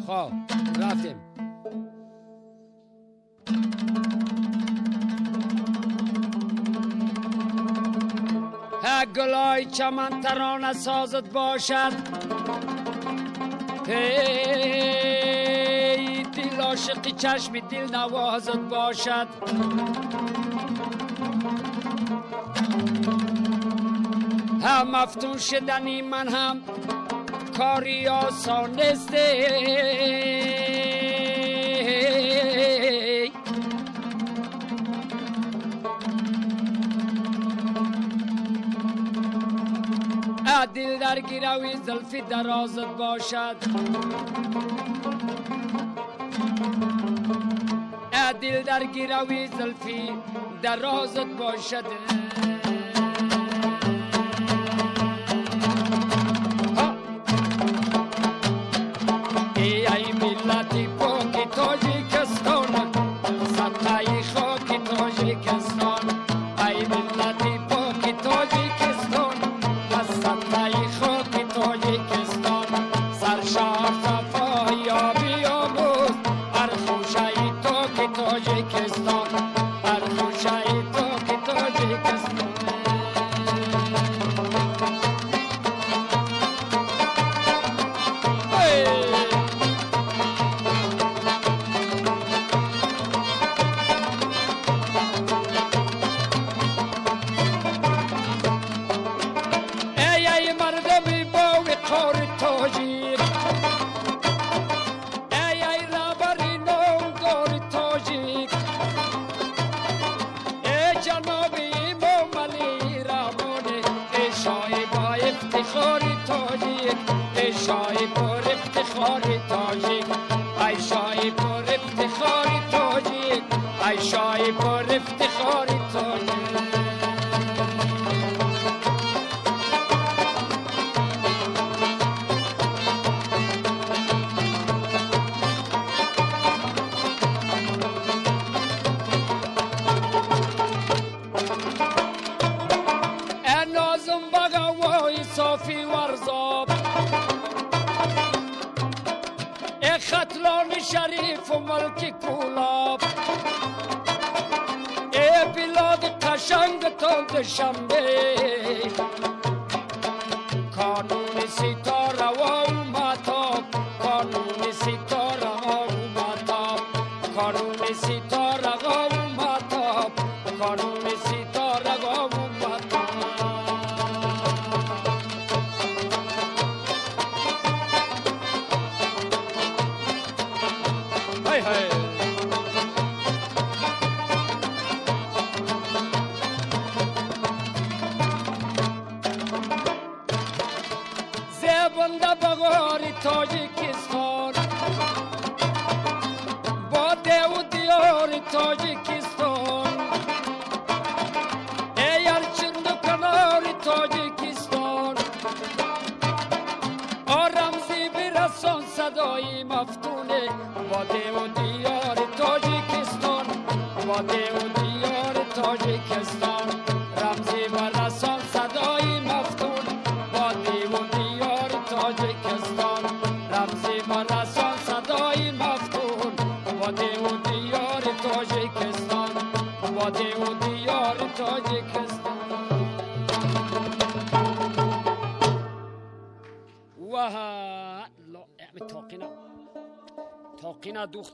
خب رفتیم. گلای چمن ترانه سازت باشد، ای دل عاشقی چشم دل نوازت باشد. هم مفتون شدنی من هم کاری آسان نیست، دل در گیروی زلفی درازت باشد، دل در گیروی زلفی درازت باشد. ای ملتی پاکی تاجیکستان، سطحی خاکی تاجیکستان. ای ملتی پاکی تاجیکستان، سطحی خاکی تاجیکستان. سرشار صفای آبی آموز، هر خوشایی تاکی تاجیکستان، هر خوشایی تاکی تاجیکستان. افتخاری تاجیک، ای شای پر افتخاری تاجیک، ای شای پر افتخاری تاجیک، ای شای پر افتخاری تاجیک. صافی ورزاب، ای ختلان شریف و ملک کولاب، ای بلاد قشنگ تند شنبه، کانون ستاره و ماتاب، کانون ستاره و ماتاب، کانون ستاره و ماتاب، کانون ستاره و ماتاب. زبنده بغاری تاجیکستان، باده و دیار تاجیکستان، ای ارچند و کنار تاجیکستان. آرمزی برسان صدای مفتونه، باده و دیار تاجیکستان، باده و دیار تاجیکستان. رمزی برسان صدای مفتون، باده و دیار تاجیکستان. رمزی برسان صدای مفتون، باده و دیار تاجیکستان، باده و دیار تاجیکستان. وها لا اعمل تاقینا دوخت